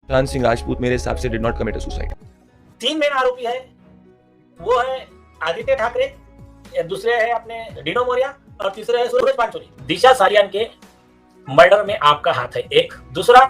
सुशांत सिंह राजपूत मेरे हिसाब से did not commit suicide. 3 main आरोपी है, वो है आदित्य ठाकरे, दूसरे है अपने डिनो मोरिया और तीसरे है सूरज पांचोली। दिशा सालियान के मर्डर में आपका हाथ है। एक दूसरा,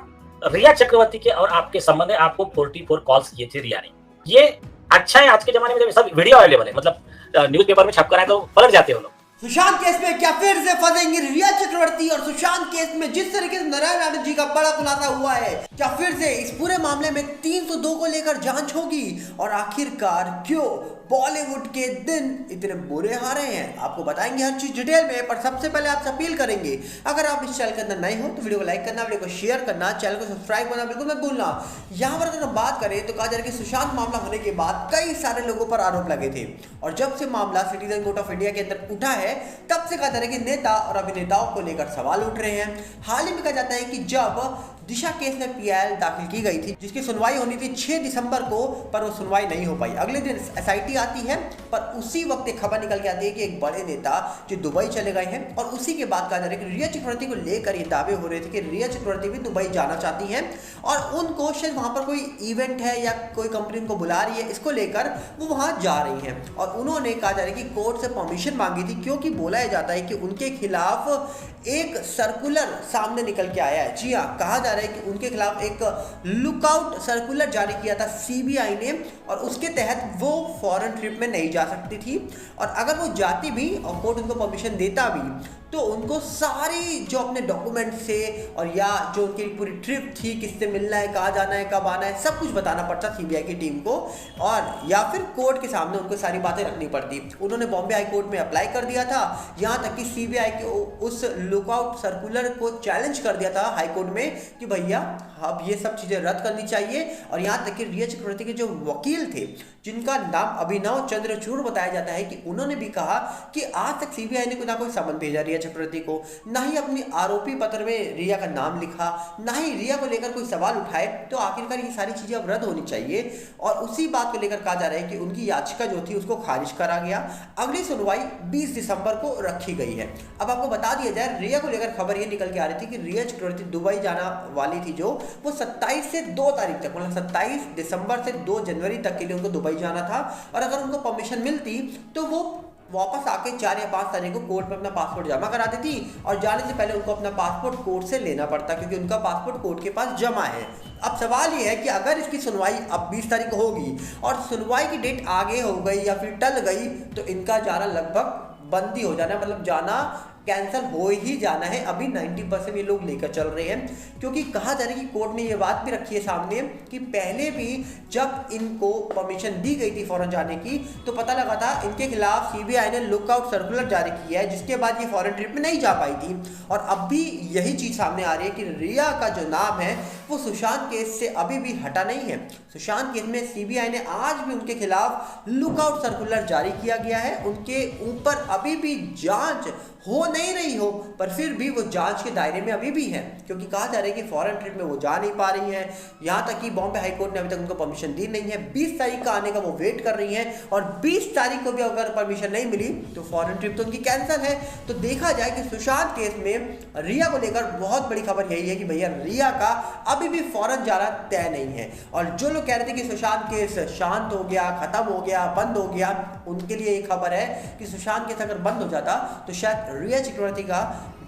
रिया चक्रवर्ती के और आपके संबंध में आपको 44 कॉल्स किए थे रिया ने। ये अच्छा है आज के जमाने में जब सब वीडियो अवेलेबल है, मतलब न्यूज़पेपर में छप कर आए तो पलट जाते हो लोग। सुशांत केस में क्या फिर से फंसेंगी रिया चक्रवर्ती? और सुशांत केस में जिस तरीके से नारायण राणे जी का बड़ा खुलासा हुआ है, क्या फिर से इस पूरे मामले में 302 को लेकर जांच होगी? और आखिरकार क्यों बॉलीवुड के दिन इतने बुरे आ रहे हैं, आपको बताएंगे हर चीज डिटेल में। पर सबसे पहले आपसे अपील करेंगे, अगर आप इस चैनल के अंदर नए हो तो वीडियो को लाइक करना, वीडियो को शेयर करना, चैनल को सब्सक्राइब करना बिल्कुल मत भूलना। यहाँ पर अगर हम बात करें तो कहा जा रहा है कि सुशांत मामला होने के बाद कई सारे लोगों पर आरोप लगे थे, और जब से मामला सिटीजन कोर्ट ऑफ इंडिया के अंदर उठा है तब से कहा जा रहा है कि नेता और अभिनेताओं को लेकर सवाल उठ रहे हैं। हाल ही में कहा जाता है कि जब दिशा केस में पीआईएल दाखिल की गई थी, जिसकी सुनवाई होनी थी 6 दिसंबर को, पर वो सुनवाई नहीं हो पाई। अगले दिन एसआईटी आती है, पर उसी वक्त एक खबर निकल के आती है कि एक बड़े नेता जो दुबई चले गए हैं, और उसी के बाद कहा जा रहा है कि रिया चक्रवर्ती को लेकर ये दावे हो रहे थे कि रिया चक्रवर्ती भी दुबई जाना चाहती हैं, और उनको शायद वहां पर कोई इवेंट है या कोई कंपनी उनको बुला रही है, इसको लेकर वो वहां जा रही हैं। और उन्होंने कहा जा रहा है कि कोर्ट से परमिशन मांगी थी, क्योंकि बोला जाता है कि उनके खिलाफ एक सर्कुलर सामने निकल के आया है। जी हाँ, कहा जा रहा है कि उनके खिलाफ एक लुकआउट सर्कुलर जारी किया था सीबीआई ने, और उसके तहत वो फॉरेन ट्रिप में नहीं जा सकती थी, और अगर वो जाती भी और कोर्ट उनको परमिशन देता भी तो उनको सारी जो अपने डॉक्यूमेंट से और या जो उनकी पूरी ट्रिप थी, किससे मिलना है, कहाँ जाना है, कब आना है, सब कुछ बताना पड़ता सीबीआई की टीम को, और या फिर कोर्ट के सामने उनको सारी बातें रखनी पड़ती। उन्होंने बॉम्बे हाई कोर्ट में अप्लाई कर दिया था, यहाँ तक कि सीबीआई के उस लुकआउट सर्कुलर को चैलेंज कर दिया था हाई कोर्ट में कि भैया अब ये सब चीज़ें रद्द करनी चाहिए। और यहाँ तक कि रिया चक्रवर्ती के जो वकील थे, जिनका नाम अभिनव चंद्रचूड़ बताया जाता है, कि उन्होंने भी कहा कि आज तक सीबीआई ने ना कोई समन भेजा रिया चक्रवर्ती को, ना ही अपनी आरोपी पत्र में रिया का नाम लिखा, ना ही रिया को लेकर कोई सवाल उठाए, तो आखिरकार ये सारी चीजें अब रद्द होनी चाहिए। और उसी बात को लेकर कहा जा रहा है कि उनकी याचिका जो थी उसको खारिज करा गया। अगली सुनवाई 20 दिसंबर को रखी गई है। अब आपको बता दिया जाए, रिया को लेकर खबर ये निकल के आ रही थी कि रिया चक्रवर्ती दुबई जाना वाली थी, जो वो 27 से 2 तारीख तक, मतलब 27 दिसंबर से 2 जनवरी तक के लिए उनको दुबई जाना था, और अगर उनको परमिशन मिलती तो वो वापस आके 4 या 5 तारीख को कोर्ट में अपना पासपोर्ट जमा करा देती, और जाने से पहले उनको अपना पासपोर्ट कोर्ट से लेना पड़ता, क्योंकि उनका पासपोर्ट कोर्ट के पास जमा है। अब सवाल ये है कि अगर इसकी सुनवाई अब 20 तारीख को होगी और सुनवाई की डेट आगे हो गई या फिर टल गई, तो इनका जाना लगभग बंद ही हो जाना है, मतलब जाना कैंसिल हो ही जाना है। अभी 90% ये लोग लेकर चल रहे हैं, क्योंकि कहा जा रहा है कि कोर्ट ने ये बात भी रखी है सामने कि पहले भी जब इनको परमिशन दी गई थी फॉरेन जाने की, तो पता लगा था इनके खिलाफ सीबीआई ने लुकआउट सर्कुलर जारी किया है, जिसके बाद ये फॉरेन ट्रिप में नहीं जा पाई थी। और अब भी यही चीज सामने आ रही है कि रिया का जो नाम है वो सुशांत केस से अभी भी हटा नहीं है। सुशांत केस में सीबीआई ने आज भी उनके खिलाफ लुकआउट सर्कुलर जारी किया गया है। उनके ऊपर अभी भी जांच हो नहीं रही हो, पर फिर भी वो जांच के दायरे में अभी भी है, क्योंकि कहा जा रहा है कि फॉरेन ट्रिप में वो जा नहीं पा रही हैं। यहाँ तक कि बॉम्बे हाई कोर्ट ने अभी तक उनको परमिशन दी नहीं है। 20 तारीख का आने का वो वेट कर रही हैं, और 20 तारीख को भी अगर परमिशन नहीं मिली तो फॉरेन ट्रिप तो उनकी कैंसिल है। तो देखा जाए कि सुशांत केस में रिया को लेकर बहुत बड़ी खबर यही है कि भैया रिया का अभी भी फॉरेन जाना तय नहीं है। और जो लोग कह रहे थे कि सुशांत केस शांत हो गया, खत्म हो गया, बंद हो गया, उनके लिए एक खबर है कि सुशांत केस अगर बंद हो जाता तो शायद रिया चक्रवर्ती का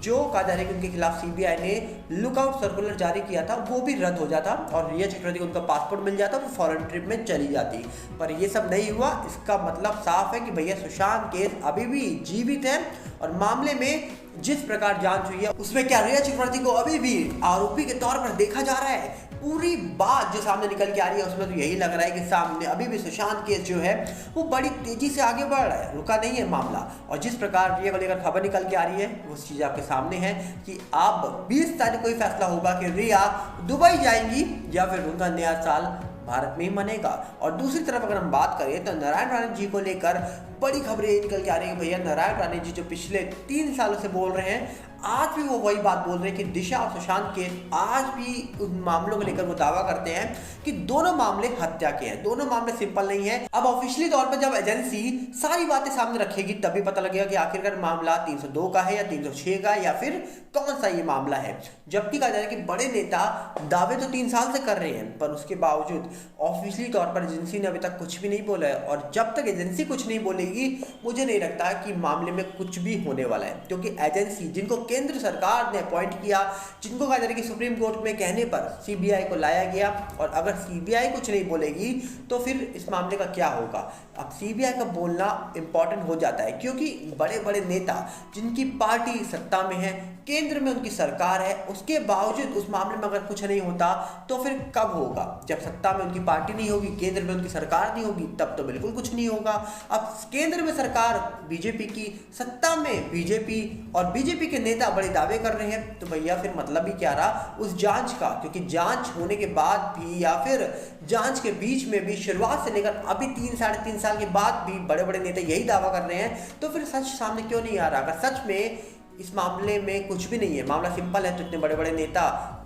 जो कहा जा रहा है कि उनके खिलाफ सीबीआई ने लुकआउट सर्कुलर जारी किया था वो भी रद्द हो जाता, और रिया चक्रवर्ती को उनका पासपोर्ट मिल जाता, वो फॉरेन ट्रिप में चली जाती। पर ये सब नहीं हुआ। इसका मतलब साफ है कि भैया सुशांत केस अभी भी जीवित है, और मामले में जिस प्रकार जांच हुई है उसमें क्या रिया चक्रवर्ती को अभी भी आरोपी के तौर पर देखा जा रहा है। पूरी बात जो सामने निकल के आ रही है उसमें तो यही लग रहा है कि सामने अभी भी सुशांत केस जो है वो बड़ी तेजी से आगे बढ़ रहा है, रुका नहीं है मामला। और जिस प्रकार रिया को लेकर खबर निकल के आ रही है वो चीज़ आपके सामने है कि अब 20 तारीख को ही फैसला होगा कि रिया दुबई जाएंगी या फिर उनका नया साल भारत में ही मनेगा। और दूसरी तरफ अगर हम बात करें तो नारायण राणे जी को लेकर बड़ी खबरें निकल के आ रही है भैया नारायण राणे जी जो पिछले 3 सालों से बोल रहे हैं, आज भी वो वही बात बोल रहे हैं कि दिशा और सुशांत के आज भी उन मामलों को लेकर वो दावा करते हैं कि दोनों मामले हत्या के हैं, दोनों मामले सिंपल नहीं है। अब ऑफिशियली तौर पर जब एजेंसी सारी बातें सामने रखेगी तभी पता लगेगा कि आखिरकार मामला 302 का है या 306 का या फिर कौन सा ये मामला है। जबकि कहा जा रहा है कि बड़े नेता दावे तो 3 साल से कर रहे हैं, पर उसके बावजूद ऑफिशियली तौर पर एजेंसी ने अभी तक कुछ भी नहीं बोला है। और जब तक एजेंसी कुछ नहीं बोलेगी मुझे नहीं लगता कि मामले में कुछ भी होने वाला है, क्योंकि एजेंसी जिनको केंद्र सरकार ने अपॉइंट किया, जिनको कहा जा रहा है कि सुप्रीम कोर्ट में कहने पर सीबीआई को लाया गया, और अगर सीबीआई कुछ नहीं बोलेगी तो फिर इस मामले का क्या होगा। अब सीबीआई का बोलना इंपॉर्टेंट हो जाता है, क्योंकि बड़े बड़े नेता जिनकी पार्टी सत्ता में है, केंद्र में उनकी सरकार है, उसके बावजूद उस मामले में अगर कुछ नहीं होता तो फिर कब होगा। जब सत्ता में उनकी पार्टी नहीं होगी, केंद्र में उनकी सरकार नहीं होगी, तब तो बिल्कुल कुछ नहीं होगा। अब केंद्र में सरकार बीजेपी की, सत्ता में बीजेपी, और बीजेपी के नेता बड़े दावे कर रहे हैं, तो भैया फिर मतलब ही क्या रहा उस जांच का। क्योंकि जांच होने के बाद भी या फिर जांच के बीच में भी, शुरुआत से लेकर अभी 3-3.5 साल के बाद भी बड़े बड़े नेता यही दावा कर रहे हैं, तो फिर सच सामने क्यों नहीं आ रहा। अगर सच में इस मामले में कुछ भी नहीं है, मामला सिंपल है, तो इतने बड़े बड़े नेता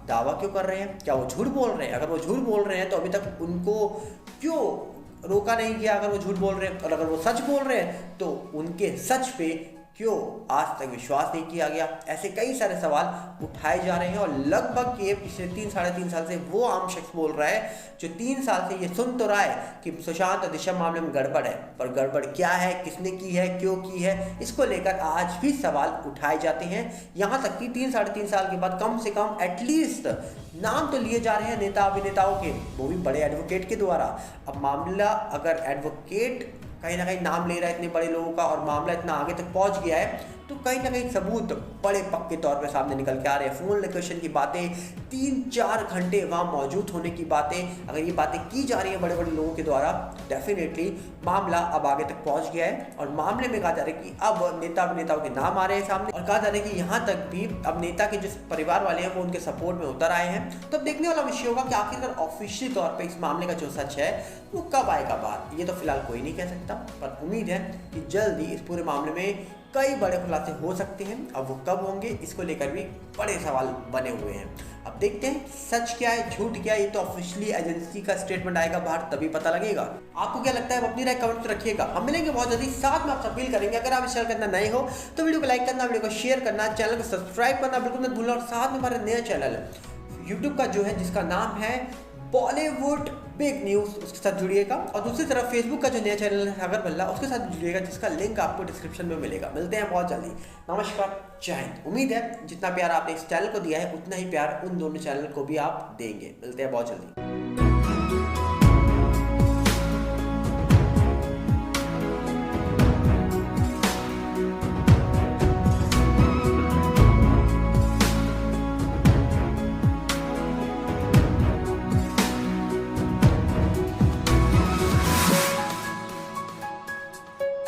दावा क्यों कर रहे हैं? क्या वो झूठ बोल रहे हैं? अगर वो झूठ बोल रहे हैं तो अभी तक उनको क्यों रोका नहीं गया अगर वो झूठ बोल रहे हैं? और अगर वो सच बोल रहे हैं तो उनके सच पे क्यों आज तक विश्वास नहीं किया गया? ऐसे कई सारे सवाल उठाए जा रहे हैं, और लगभग ये पिछले 3-3.5 साल से वो आम शख्स बोल रहा है जो 3 साल से ये सुन तो रहा है कि सुशांत और दिशा मामले में गड़बड़ है, पर गड़बड़ क्या है, किसने की है, क्यों की है, इसको लेकर आज भी सवाल उठाए जाते हैं। यहाँ तक कि 3-3.5 साल के बाद कम से कम एटलीस्ट नाम तो लिए जा रहे हैं नेता अभिनेताओं के, वो भी बड़े एडवोकेट के द्वारा। अब मामला अगर एडवोकेट कहीं ना कहीं नाम ले रहा है इतने बड़े लोगों का, और मामला इतना आगे तक पहुंच गया है, तो कहीं ना कहीं सबूत बड़े पक्के तौर पे सामने निकल के आ रहे हैं। फोन लोकेशन की बातें, 3-4 घंटे वहाँ मौजूद होने की बातें, अगर ये बातें की जा रही हैं बड़े बड़े लोगों के द्वारा, डेफिनेटली मामला अब आगे तक पहुंच गया है। और मामले में कहा जा रहा है कि अब नेता अभिनेताओं के नाम आ रहे हैं सामने, और कहा जा रहा है कि यहाँ तक भी अब नेता के जो परिवार वाले हैं वो उनके सपोर्ट में उतर आए हैं। तो अब देखने वाला विषय होगा कि आखिरकार ऑफिशियल तौर पर इस मामले का जो सच है वो कब आएगा बाहर। ये तो फिलहाल कोई नहीं कह सकता, पर उम्मीद है कि जल्द ही इस पूरे मामले में कई बड़े खुलासे हो सकते हैं। अब वो कब होंगे इसको लेकर भी बड़े सवाल बने हुए हैं। अब देखते हैं सच क्या है, झूठ क्या है, ये तो ऑफिशियली एजेंसी का स्टेटमेंट आएगा बाहर तभी पता लगेगा। आपको क्या लगता है, अपनी राय कमेंट में रखिएगा। हम मिलेंगे बहुत जल्दी, साथ में आपसे अपील करेंगे अगर आप इस चैनल करना नए हो तो वीडियो को लाइक करना, वीडियो को शेयर करना, चैनल को सब्सक्राइब करना बिल्कुल मत भूलना। और साथ में हमारा नया चैनल यूट्यूब का जो है जिसका नाम है बॉलीवुड बिग न्यूज़, उसके साथ जुड़िएगा। और दूसरी तरफ फेसबुक का जो नया चैनल है सागर भल्ला, उसके साथ जुड़िएगा, जिसका लिंक आपको डिस्क्रिप्शन में मिलेगा। मिलते हैं बहुत जल्दी। नमस्कार, जय हिंद। उम्मीद है जितना प्यार आपने इस चैनल को दिया है उतना ही प्यार उन दोनों चैनल को भी आप देंगे। मिलते हैं बहुत जल्दी।